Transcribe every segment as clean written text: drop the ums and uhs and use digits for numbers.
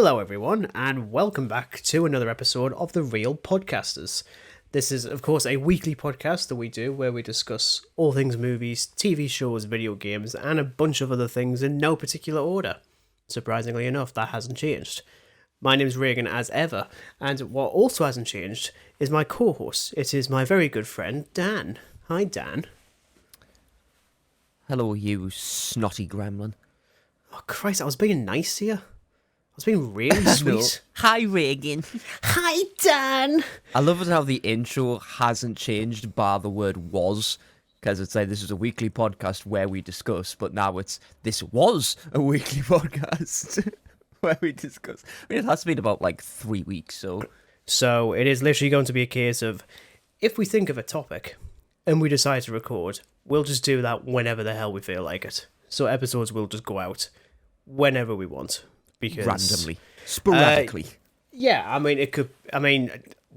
Hello everyone, and welcome back to another episode of The Real Podcasters. This is, of course, a weekly podcast that we do where we discuss all things movies, TV shows, video games, and a bunch of other things in no particular order. Surprisingly enough, that hasn't changed. My name's Reagan as ever, and what also hasn't changed is my co-host. It is my very good friend, Dan. Hi, Dan. Hello, you snotty gremlin. Oh, Christ, I was being nice here. I was being really sweet. Hi, Reagan. Hi, Dan. I love it how the intro hasn't changed bar the word was, because it's like this is a weekly podcast where we discuss, but now this was a weekly podcast where we discuss. I mean, it has been about like 3 weeks, so. So it is literally going to be a case of, if we think of a topic and we decide to record, we'll just do that whenever the hell we feel like it. So episodes will just go out whenever we want. Because randomly, sporadically. The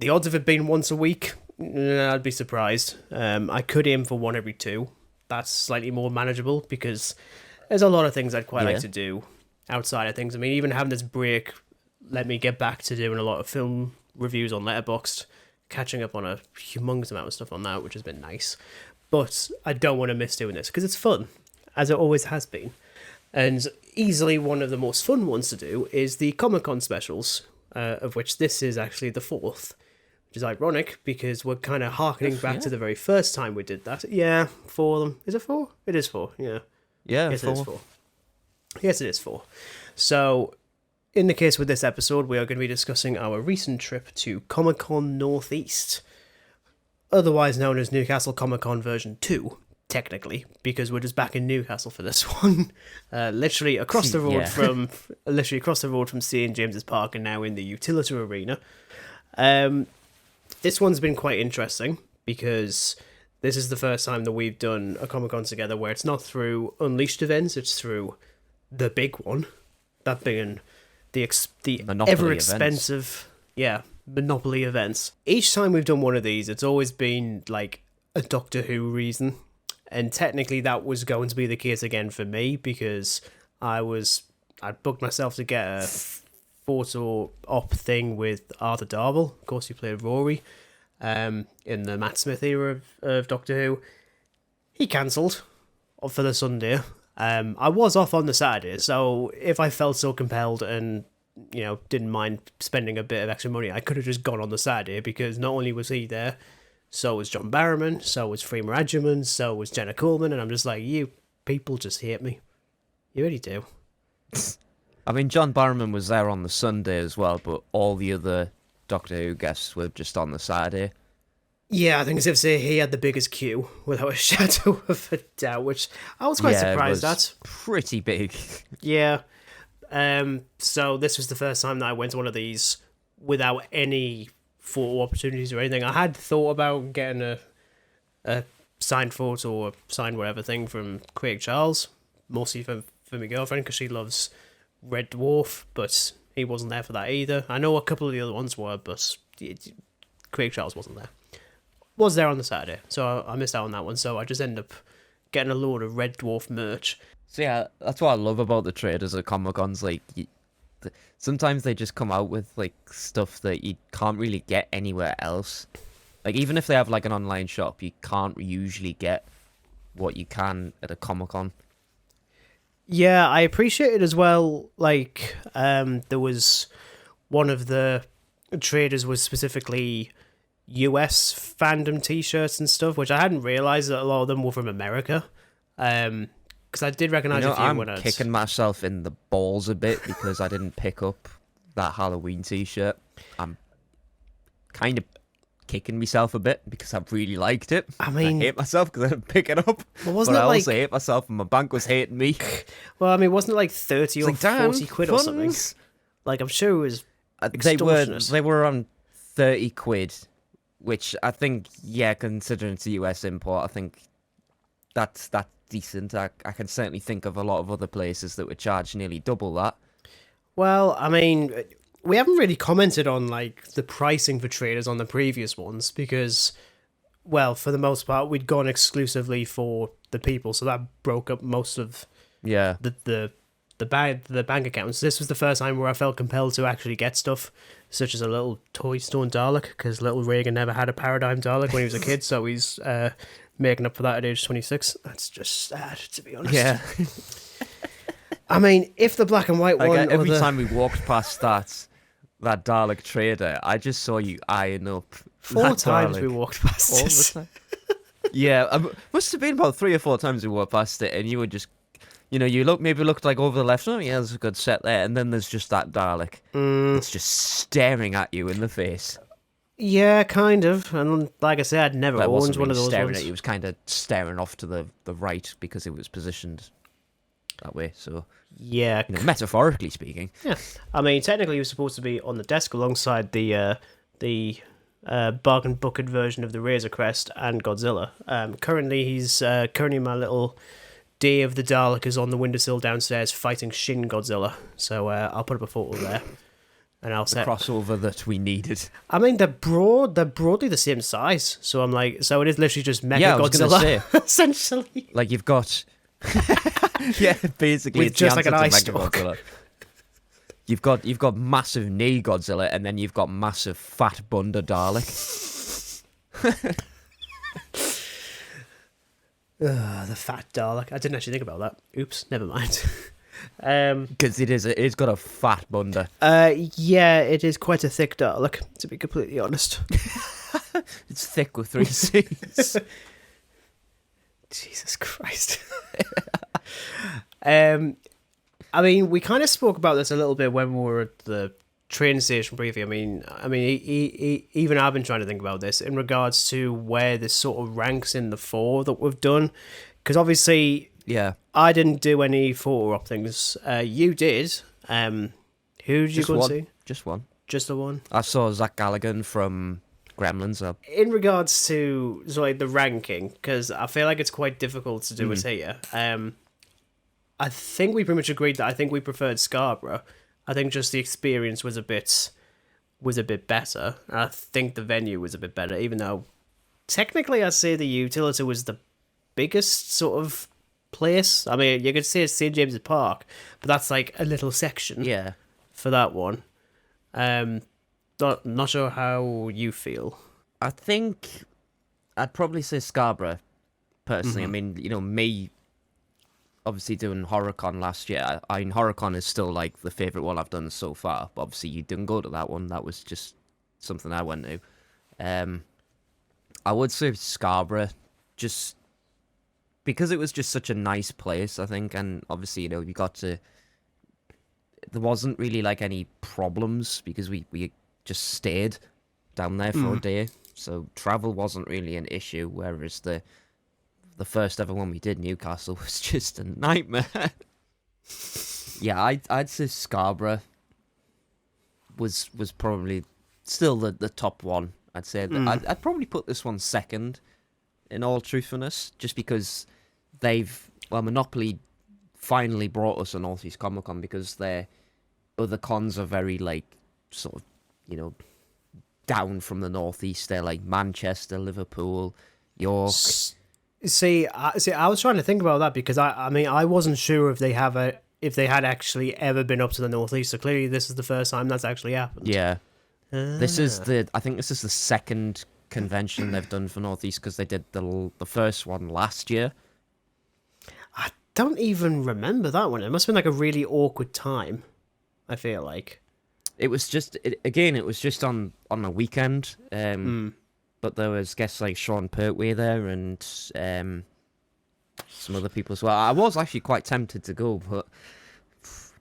odds of it being once a week, I'd be surprised. I could aim for one every 2. That's slightly more manageable because there's a lot of things I'd quite like to do outside of things. I mean, even having this break let me get back to doing a lot of film reviews on Letterboxd, catching up on a humongous amount of stuff on that, which has been nice. But I don't want to miss doing this because it's fun, as it always has been. And easily one of the most fun ones to do is the Comic-Con specials, of which this is actually the 4th, which is ironic because we're kind of harkening back to the very first time we did that. Yeah, 4 of them. Is it 4? It is 4, yeah. Yeah, yes, 4. It is 4. Yes, it is 4. So, in the case with this episode, we are going to be discussing our recent trip to Comic-Con Northeast, otherwise known as Newcastle Comic-Con version 2. Technically, because we're just back in Newcastle for this one, literally across the road from St. James's Park, and now in the Utility Arena. This one's been quite interesting because this is the first time that we've done a Comic-Con together where it's not through Unleashed events, it's through the big one, that being the ever expensive, Monopoly events. Each time we've done one of these, it's always been like a Doctor Who reason. And technically that was going to be the case again for me because I'd booked myself to get a photo op thing with Arthur Darvill. Of course, he played Rory in the Matt Smith era of Doctor Who. He cancelled for the Sunday. I was off on the Saturday, so if I felt so compelled and didn't mind spending a bit of extra money, I could have just gone on the Saturday because not only was he there, so was John Barrowman, so was Freema Agyeman, so was Jenna Coleman, and I'm just like, you people just hate me. You really do. I mean, John Barrowman was there on the Sunday as well, but all the other Doctor Who guests were just on the Saturday. Yeah, I think as if say he had the biggest queue, without a shadow of a doubt, which I was quite surprised at. Pretty big. Yeah. So this was the first time that I went to one of these without any photo opportunities or anything. I had thought about getting a signed photo or signed whatever thing from Craig Charles, mostly for my girlfriend because she loves Red Dwarf, but he wasn't there for that either. I know a couple of the other ones were, but Craig Charles wasn't there. Was there on the Saturday, so I missed out on that one, so I just ended up getting a load of Red Dwarf merch. So yeah, that's what I love about the traders at Comic-Cons, like sometimes they just come out with like stuff that you can't really get anywhere else. Like even if they have like an online shop, you can't usually get what you can at a Comic-Con. Yeah, I appreciate it as well. Like there was one of the traders was specifically US fandom t-shirts and stuff, which I hadn't realized that a lot of them were from America. Because I did recognize a few when I'm kicking myself in the balls a bit because I didn't pick up that Halloween t-shirt. I'm kind of kicking myself a bit because I really liked it. I mean, I hate myself because I didn't pick it up. But I also hate myself and my bank was hating me. Well, I mean, wasn't it like 30 or 40 quid or something? Like, I'm sure it was extortionate. They were around 30 quid, which I think, considering it's a US import, I think that's decent. I can certainly think of a lot of other places that would charge nearly double that. Well, I mean, we haven't really commented on like the pricing for traders on the previous ones because, well, for the most part, we'd gone exclusively for the people, so that broke up most of the the bank accounts. This was the first time where I felt compelled to actually get stuff, such as a little toy stone Dalek, because little Reagan never had a paradigm Dalek when he was a kid, so he's making up for that at age 26. That's just sad, to be honest. Yeah. I mean, if the black and white Like one... every time we walked past that Dalek trader, I just saw you eyeing up. 4 that times Dalek we walked past all this. the time. Yeah, must have been about 3 or 4 times we walked past it, and you were just, you maybe looked like over the left. Oh, yeah, there's a good set there, and then there's just that Dalek. It's just staring at you in the face. Yeah, kind of. And like I said, I'd never That owned wasn't one really of those staring ones. at you. It was kind of staring off to the right because it was positioned that way. So Yeah. metaphorically speaking. Yeah. I mean, technically he was supposed to be on the desk alongside the bargain bucket version of the Razor Crest and Godzilla. Currently, he's currently my little Day of the Dalek is on the windowsill downstairs fighting Shin Godzilla. So I'll put up a photo there, and I'll set. Crossover that we needed. I mean, they're broadly the same size. So I'm like, so it is literally just Mecha Yeah, I was gonna Godzilla, say. essentially. Like you've got, yeah, basically With it's just the like an answer eye to stalk. Mechagodzilla. You've got massive knee Godzilla, and then you've got massive fat bunda Dalek. The fat Dalek. I didn't actually think about that. Oops, never mind. Because it's got a fat bunda. Yeah, it is quite a thick Dalek, to be completely honest. It's thick with 3 C's. Jesus Christ. I mean, we kind of spoke about this a little bit when we were at the train station briefly. I mean, even I've been trying to think about this in regards to where this sort of ranks in the 4 that we've done, because obviously, Yeah. I didn't do any photo op things. You did. Who did you go and see? Just one. Just the one. I saw Zach Galligan from Gremlins. In regards to the ranking, because I feel like it's quite difficult to do it here. I think we pretty much agreed that I think we preferred Scarborough. I think just the experience was a bit better. And I think the venue was a bit better, even though technically I'd say the Utility was the biggest sort of place. I mean, you could say it's St. James's Park, but that's like a little section Yeah. for that one. Not sure how you feel. I think I'd probably say Scarborough, personally. I mean, me obviously doing HorrorCon last year. I mean, HorrorCon is still like the favourite one I've done so far. But obviously, you didn't go to that one. That was just something I went to. I would say Scarborough, just because it was just such a nice place, I think. And obviously, you got to... There wasn't really like any problems because we just stayed down there for a day. So travel wasn't really an issue, whereas the first ever one we did, Newcastle, was just a nightmare. Yeah, I'd say Scarborough was probably still the top one. I'd say I'd probably put this one second, in all truthfulness, just because Monopoly finally brought us a North East Comic Con, because their other cons are very like sort of down from the northeast. They're like Manchester, Liverpool, York. See, I was trying to think about that because I mean, I wasn't sure if they had actually ever been up to the northeast. So clearly, this is the first time that's actually happened. Yeah, I think this is the second convention they've done for Northeast, because they did the first one last year. I don't even remember that one. It must have been like a really awkward time, I feel like. It was just on a weekend. But there was guests like Sean Pertwee there and some other people as well. I was actually quite tempted to go, but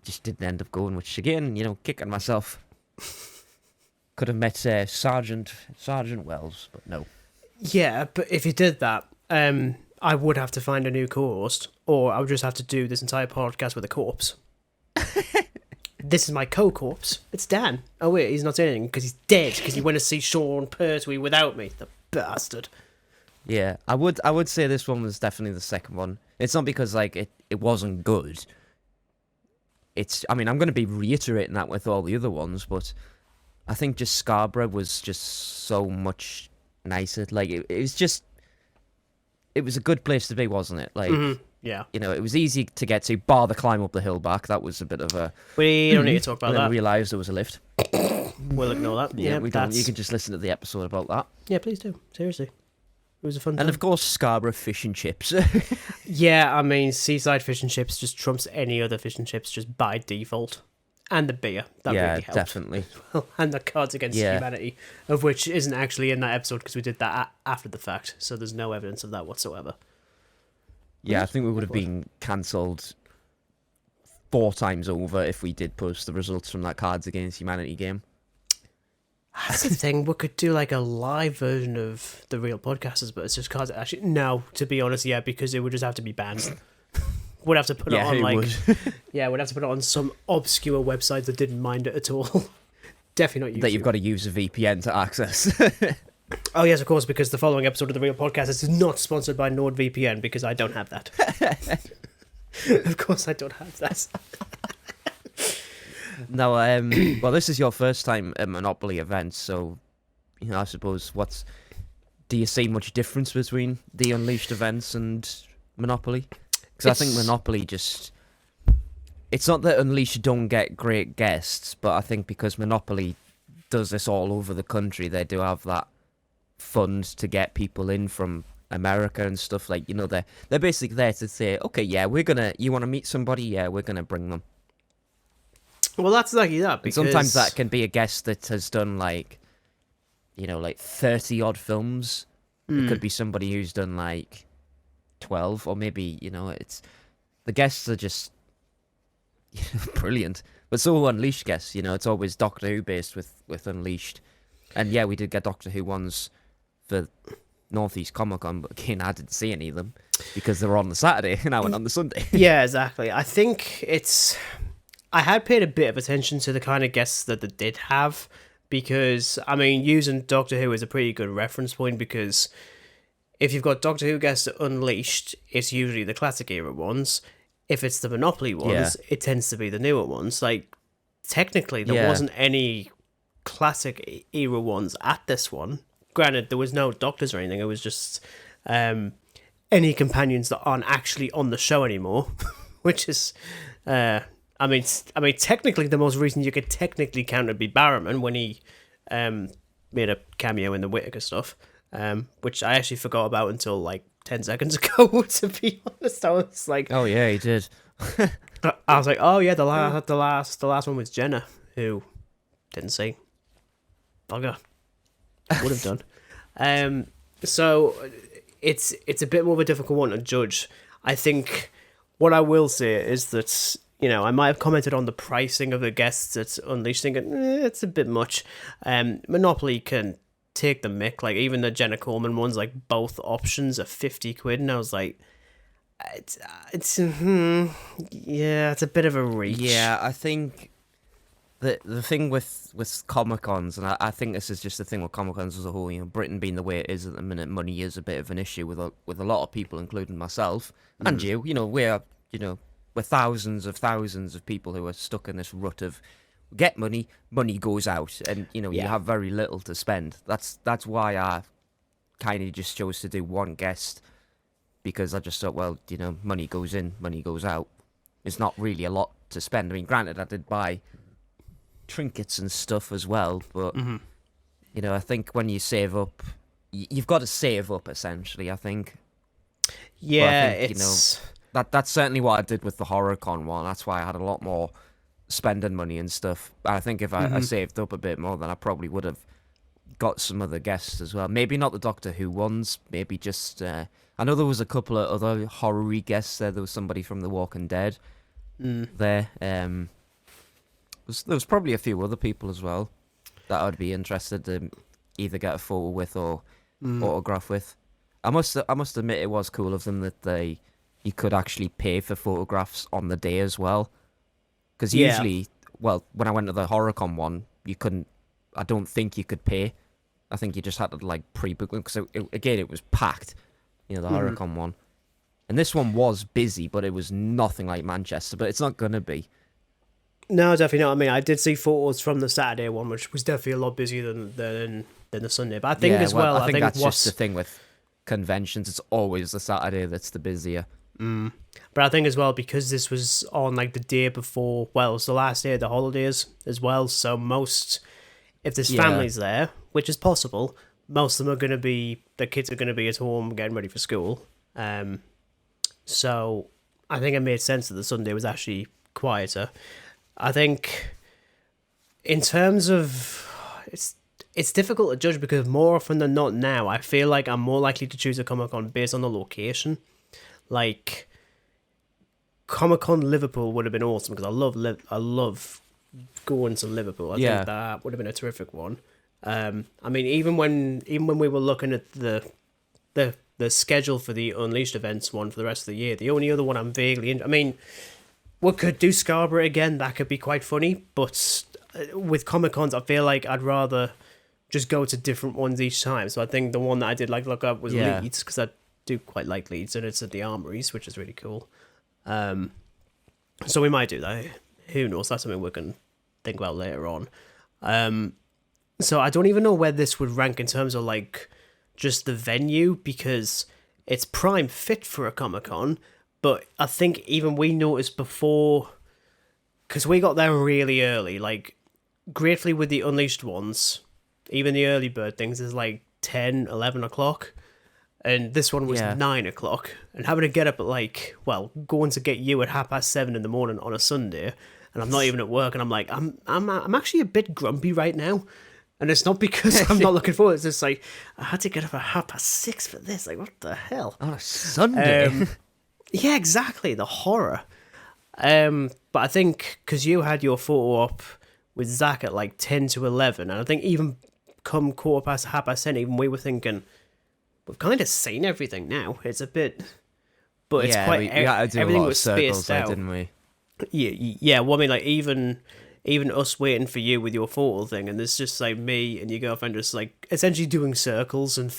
just didn't end up going, which again, kicking myself. Could have met Sergeant Wells, but no. Yeah, but if you did that, I would have to find a new co-host, or I would just have to do this entire podcast with a corpse. This is my co-corpse. It's Dan. Oh wait, he's not saying anything because he's dead, because he went to see Sean Pertwee without me. The bastard. Yeah, I would say this one was definitely the second one. It's not because like it wasn't good. I'm going to be reiterating that with all the other ones, but I think just Scarborough was just so much nicer. Like it was a good place to be, wasn't it? Like Yeah. You know, it was easy to get to, bar the climb up the hill back. That was a bit of a... We don't need to talk about And then that. realised there was a lift. We'll ignore that. Yeah, we don't. That's... You can just listen to the episode about that. Yeah, please do. Seriously. It was a fun time. And of course, Scarborough fish and chips. Yeah, I mean, seaside fish and chips just trumps any other fish and chips just by default. And the beer. That yeah, really helped. definitely. And the Cards Against Humanity, of which isn't actually in that episode because we did that after the fact. So there's no evidence of that whatsoever. Yeah, I think we would have been cancelled 4 times over if we did post the results from that Cards Against Humanity game. That's the thing. We could do like a live version of the real podcasters, but it's just Cards. Actually, no, to be honest, yeah, because it would just have to be banned. We'd have to put it on like, yeah, we'd have to put it on some obscure website that didn't mind it at all. Definitely not YouTube. That you've got to use a VPN to access. Oh yes, of course, because the following episode of the Real Podcast is not sponsored by NordVPN because I don't have that. Of course, I don't have that. Now, well, this is your first time at Monopoly events, so you know, I suppose do you see much difference between the Unleashed events and Monopoly? Because I think Monopoly it's not that Unleashed don't get great guests, but I think because Monopoly does this all over the country, they do have that fund to get people in from America and stuff. Like, you know, they're basically there to say, okay, yeah, you want to meet somebody? Yeah, we're going to bring them. Well, that's exactly that. Because... And sometimes that can be a guest that has done like 30 odd films. It could be somebody who's done like 12, or maybe, you know, it's the guests are just brilliant. But so Unleashed guests, you know, it's always Doctor Who based with Unleashed. And yeah, we did get Doctor Who ones for Northeast Comic Con, but again, I didn't see any of them because they were on the Saturday and I went on the Sunday. Yeah, exactly. I think I had paid a bit of attention to the kind of guests that they did have because, I mean, using Doctor Who is a pretty good reference point because if you've got Doctor Who guests at Unleashed, it's usually the classic era ones. If it's the Monopoly ones, it tends to be the newer ones. Like, technically, there wasn't any classic era ones at this one. Granted, there was no doctors or anything. It was just any companions that aren't actually on the show anymore, which is, I mean, technically the most recent you could technically count would be Barrowman when he made a cameo in the Whittaker stuff, which I actually forgot about until like 10 seconds ago. To be honest, I was like, oh yeah, he did. I was like, oh yeah, the last one was Jenna, who didn't see. Bugger. Would have done. So it's a bit more of a difficult one to judge. I think what I will say is that, you know, I might have commented on the pricing of the guests at Unleashed, thinking it's a bit much. Monopoly can take the mick. Like even the Jenna Coleman ones, like both options are 50 quid, and I was like, it's yeah, it's a bit of a reach. Yeah, I think the thing with Comic Cons, and I think this is just the thing with Comic Cons as a whole. You know, Britain being the way it is at the minute, money is a bit of an issue with a lot of people, including myself and you. You know, we're thousands of people who are stuck in this rut of get money goes out, and you know you have very little to spend. That's why I kind of just chose to do one guest, because I just thought, well, you know, money goes in, money goes out. It's not really a lot to spend. I mean, granted, I did buy trinkets and stuff as well, but you know, I think when you save up, you've got to save up essentially. I think. Yeah, I think, it's... you know, that's certainly what I did with the HorrorCon one. That's why I had a lot more spending money and stuff. I think if I saved up a bit more, then I probably would have got some other guests as well. Maybe not the Doctor Who ones. Maybe just I know there was a couple of other horror-y guests there. There was somebody from The Walking Dead there. There was probably a few other people as well that I'd be interested to either get a photo with or autograph with. I must admit it was cool of them that you could actually pay for photographs on the day as well. Because usually, well, when I went to the HorrorCon one, you couldn't. I don't think you could pay. I think you just had to like pre-book them because again it was packed. You know, the HorrorCon one, and this one was busy, but it was nothing like Manchester. But it's not gonna be. No, definitely not. I mean, I did see photos from the Saturday one, which was definitely a lot busier than the Sunday. But I think I think that's just the thing with conventions. It's always the Saturday that's the busier. But I think as well, because this was on like the day before, well, it's the last day of the holidays as well. So if there's families there, which is possible, most of them are going to be, the kids are going to be at home getting ready for school. So I think it made sense that the Sunday was actually quieter. I think in terms of, it's difficult to judge because more often than not now, I feel like I'm more likely to choose a Comic-Con based on the location. Like, Comic-Con Liverpool would have been awesome because I love going to Liverpool. I think that would have been a terrific one. I mean, even when we were looking at the schedule for the Unleashed events one for the rest of the year, the only other one I'm vaguely in. I mean, we could do Scarborough again. That could be quite funny. But with Comic-Cons, I feel like I'd rather just go to different ones each time. So I think the one that I did look up was Leeds, because I do quite like Leeds, and it's at the Armories, which is really cool. So we might do that. Who knows? That's something we can think about later on. So I don't even know where this would rank in terms of like just the venue, because it's prime fit for a Comic-Con. But I think even we noticed before, because we got there really early, like gratefully with the Unleashed ones, even the early bird things is like 10, 11 o'clock. And this one was 9 o'clock. And having to get up at going to get you at 7:30 in the morning on a Sunday, and I'm not even at work, and I'm like, I'm actually a bit grumpy right now. And it's not because I'm not looking forward. It's just like, I had to get up at 6:30 for this. Like, what the hell? On a Sunday? Yeah, exactly. The horror. But I think because you had your photo up with Zach at like 10 to 11, and I think even come 10:15, even we were thinking, we've kind of seen everything now. It's a bit, but it's quite. We had to do everything a lot was of circles spaced there, out, didn't we? Yeah. Well, I mean, like even us waiting for you with your photo thing, and there's just like me and your girlfriend just like essentially doing circles and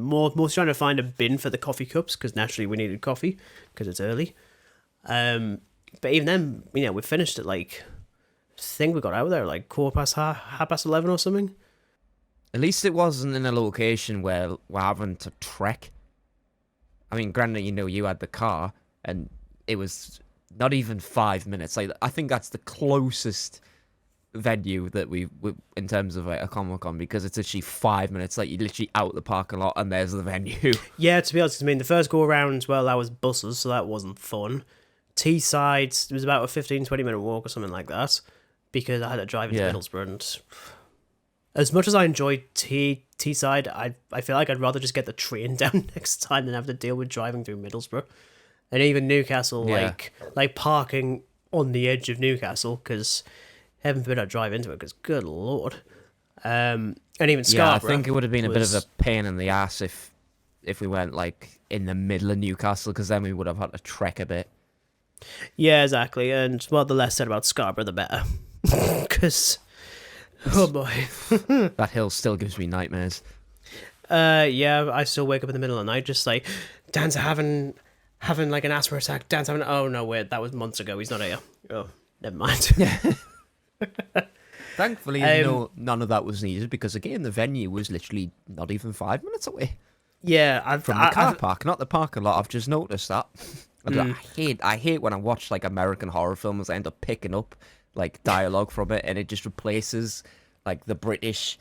more trying to find a bin for the coffee cups, because naturally we needed coffee because it's early. But even then, we finished at like, I think we got out there like 11:15 or something. At least it wasn't in a location where we're having to trek. I mean, granted, you had the car, and it was not even 5 minutes. Like, I think that's the closest venue that we in terms of like a Comic-Con, because it's actually 5 minutes. Like, you're literally out the parking lot, and there's the venue. Yeah, to be honest, I mean, the first go around, well, that was buses, so that wasn't fun. T-side, it was about a 15-20 minute walk or something like that, because I had to drive into Middlesbrough, and as much as I enjoyed T-side, I feel like I'd rather just get the train down next time than have to deal with driving through Middlesbrough. And even Newcastle, like parking on the edge of Newcastle, because heaven forbid I drive into it, because good lord. And even Scarborough. I think it would have been a bit of a pain in the ass if we went like in the middle of Newcastle, because then we would have had to trek a bit. Yeah, exactly. And well, the less said about Scarborough, the better. Because, oh boy. That hill still gives me nightmares. Yeah, I still wake up in the middle of the night just like, Dan's having like an asthma attack. Dan's having, oh no, wait, that was months ago. He's not here. Oh, never mind. Thankfully, none of that was needed, because again, the venue was literally not even 5 minutes away. Yeah, from the car park, not the parking lot. I've just noticed that. I hate when I watch like American horror films. I end up picking up like dialogue from it, and it just replaces like the British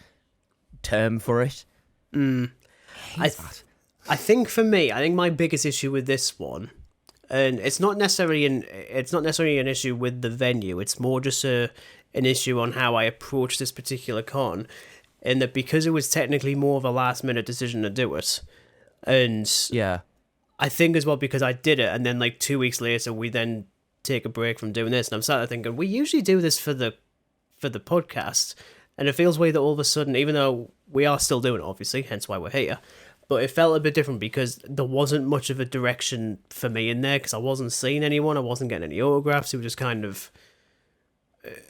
term for it. I think for me, I think my biggest issue with this one, and it's not necessarily an issue with the venue. It's more just an issue on how I approach this particular con, in that because it was technically more of a last minute decision to do it, and I think as well because I did it, and then like 2 weeks later we then take a break from doing this, and I'm sat there thinking we usually do this for the podcast, and it feels weird that all of a sudden, even though we are still doing it, obviously, hence why we're here, but it felt a bit different because there wasn't much of a direction for me in there, because I wasn't seeing anyone, I wasn't getting any autographs. It was just kind of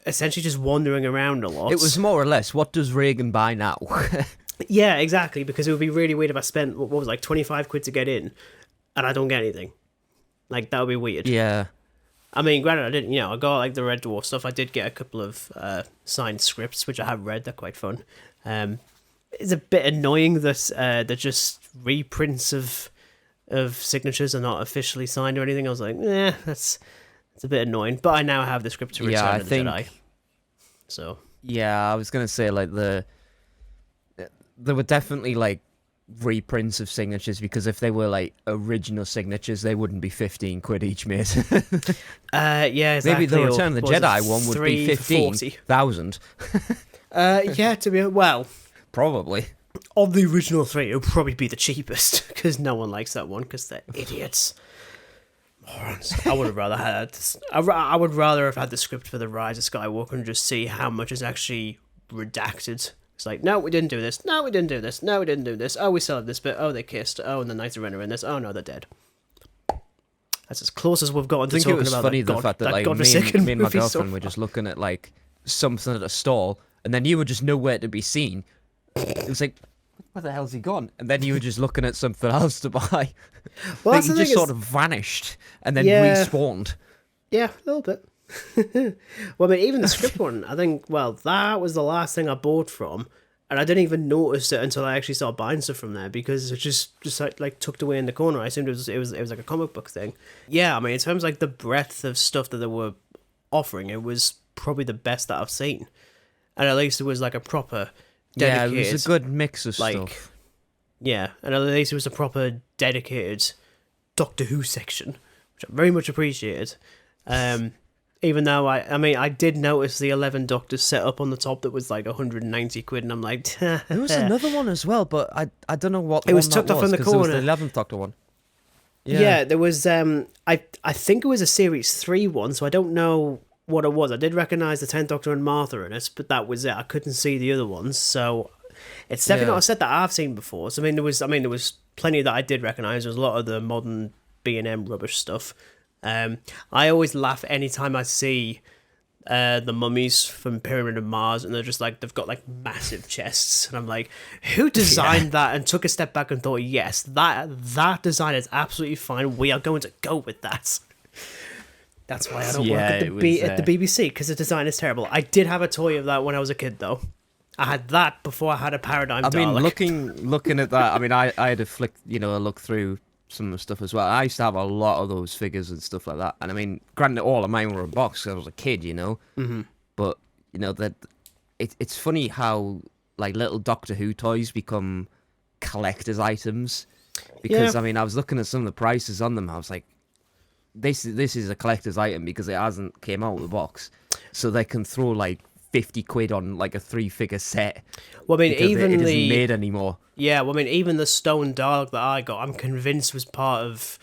essentially just wandering around a lot. It was more or less, what does Reagan buy now? Yeah, exactly, because it would be really weird if I spent what was like 25 quid to get in and I don't get anything. Like, that would be weird. Yeah. I mean, granted, I didn't, I got like the Red Dwarf stuff. I did get a couple of signed scripts, which I have read. They're quite fun. It's a bit annoying that they're just reprints of of signatures are not officially signed or anything. I was like, that's a bit annoying. But I now have the script to Return of the Jedi. So yeah, I was gonna say like there were definitely like reprints of signatures, because if they were like original signatures, they wouldn't be 15 quid each, mate. Yeah, exactly. Maybe the Return of the Jedi one would be 15,000. Yeah, to be well, probably. Of the original 3, it would probably be the cheapest, because no one likes that one, because they're idiots. Morons. I would have rather had. I would rather have had the script for the Rise of Skywalker and just see how much is actually redacted. It's like, no, we didn't do this. No, we didn't do this. No, we didn't do this. Oh, we still have this bit. Oh, they kissed. Oh, and the Knights of Ren are in this. Oh, no, they're dead. That's as close as we've gotten to talking about funny the fact that like me and my girlfriend were just looking at like something at a stall, and then you were just nowhere to be seen. It was like, where the hell's he gone? And then you were just looking at something else to buy. Well, like, he just sort of vanished and then respawned. Yeah, a little bit. Well, I mean, even the script one, I think, well, that was the last thing I bought from, and I didn't even notice it until I actually started buying stuff from there, because it just like tucked away in the corner. I assumed it was like a comic book thing. Yeah, I mean, in terms of like the breadth of stuff that they were offering, it was probably the best that I've seen, and at least it was like a proper dedicated, it was a good mix of stuff. Yeah, and at least it was a proper dedicated Doctor Who section, which I very much appreciated. Even though I did notice the 11 Doctors set up on the top that was like 190 quid, and I'm like, there was another one as well, but I don't know what it was tucked off in the corner. There was the 11th Doctor one. Yeah, there was. I think it was a Series 3 one, so I don't know what it was. I did recognise the 10th Doctor and Martha in it, but that was it. I couldn't see the other ones, so it's definitely not a set that I've seen before. So there was plenty that I did recognise. There was a lot of the modern B&M rubbish stuff. I always laugh anytime I see the mummies from Pyramid of Mars, and they're just like, they've got like massive chests, and I'm like, who designed that? And took a step back and thought, yes, that design is absolutely fine. We are going to go with that. That's why I don't work at the BBC, because the design is terrible. I did have a toy of that when I was a kid, though. I had that before I had a Paradigm Dalek. I mean, looking at that, I mean, I had a look through some of the stuff as well. I used to have a lot of those figures and stuff like that. And I mean, granted, all of mine were in box because I was a kid, Mm-hmm. But, that it's funny how, like, little Doctor Who toys become collector's items. Because, I mean, I was looking at some of the prices on them. I was like, this is a collector's item because it hasn't came out of the box. So they can throw, like, 50 quid on, like, a 3-figure set. Well, I mean, even it isn't made anymore. Yeah, well, I mean, even the stone Dalek that I got, I'm convinced was part of...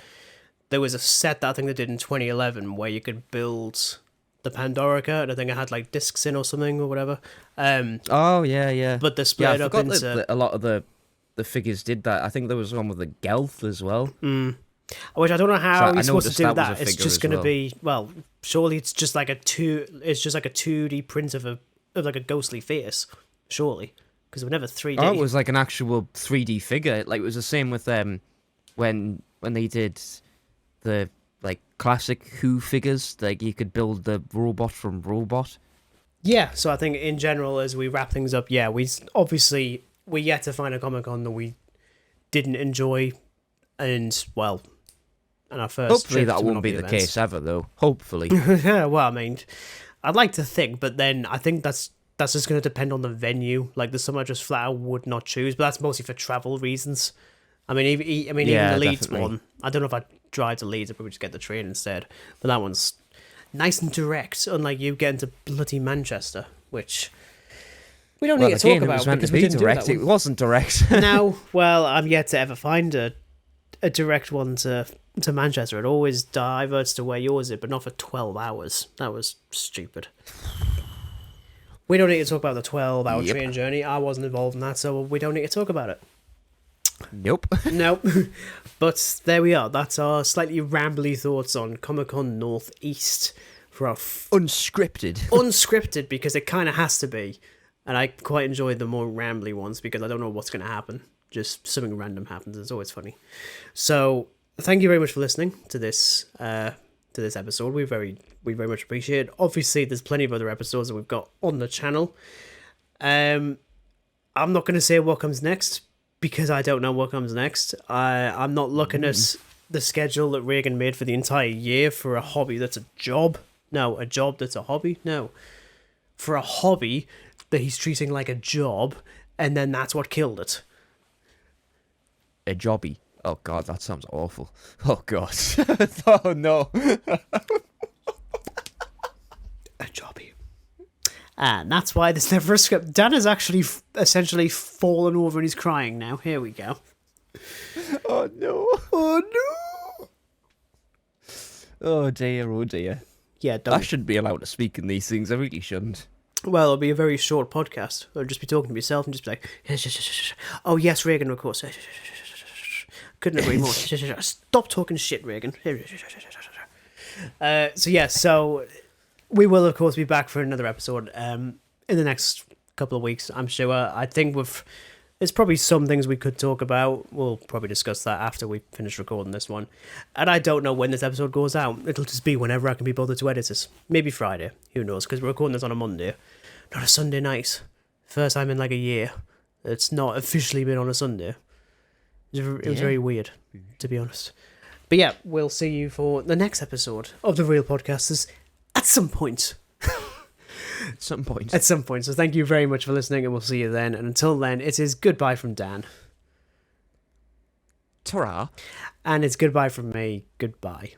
There was a set that I think they did in 2011 where you could build the Pandorica, and I think it had, like, discs in or something or whatever. Oh, yeah. But they split it up into... That a lot of the figures did that. I think there was one with the Gelth as well. Which I don't know how you're supposed to do that. It's just going to be... Well, surely it's just like a 2D print of like a ghostly face. Surely. Because it was never 3D. Oh, it was like an actual 3D figure. Like, it was the same with when they did the like classic Who figures. Like, you could build the robot from Robot. Yeah, so I think in general, as we wrap things up, yeah, we're yet to find a Comic-Con that we didn't enjoy, and our first. Hopefully that won't be the case ever, though. Hopefully. Yeah, well, I mean, I'd like to think, but then I think that's just going to depend on the venue. Like, there's some I just flat out would not choose, but that's mostly for travel reasons. I mean, even the Leeds one. I don't know if I'd drive to Leeds, I'd probably just get the train instead. But that one's nice and direct, unlike you getting to bloody Manchester, which we don't need to talk about because we didn't direct. do that one. It wasn't direct. No, well, I'm yet to ever find a direct one to Manchester. It always diverts to where yours is, but not for 12 hours. That was stupid. We don't need to talk about the 12-hour train journey. I wasn't involved in that, so we don't need to talk about it. Nope. Nope. But there we are. That's our slightly rambly thoughts on Comic-Con Northeast for our... Unscripted. Unscripted, because it kind of has to be. And I quite enjoy the more rambly ones, because I don't know what's going to happen. Just something random happens. It's always funny. So, thank you very much for listening to this episode. We very much appreciate it. Obviously, there's plenty of other episodes that we've got on the channel. I'm not going to say what comes next, because I don't know what comes next. I'm not looking at the schedule that Reagan made for the entire year for a hobby that's a job. No, a job that's a hobby. No, for a hobby that he's treating like a job, and then that's what killed it. A jobby. Oh god, that sounds awful. Oh god. Oh no. A jobby. And that's why there's never a script. Dan has actually essentially fallen over and he's crying now. Here we go. Oh no. Oh no. Oh dear, oh dear. Yeah, I shouldn't be allowed to speak in these things. I really shouldn't. Well, it'll be a very short podcast. I'll just be talking to myself and just be like, oh yes, Reagan, of course. Couldn't agree more. Stop talking shit, Reagan. So we will, of course, be back for another episode in the next couple of weeks, I'm sure. I think there's probably some things we could talk about. We'll probably discuss that after we finish recording this one. And I don't know when this episode goes out. It'll just be whenever I can be bothered to edit it. Maybe Friday. Who knows? Because we're recording this on a Monday, not a Sunday night. First time in like a year. It's not officially been on a Sunday. It was very weird, to be honest. But yeah, we'll see you for the next episode of The Real Podcasters at some point. At some point. At some point. So thank you very much for listening, and we'll see you then. And until then, it is goodbye from Dan. Ta-ra. And it's goodbye from me. Goodbye.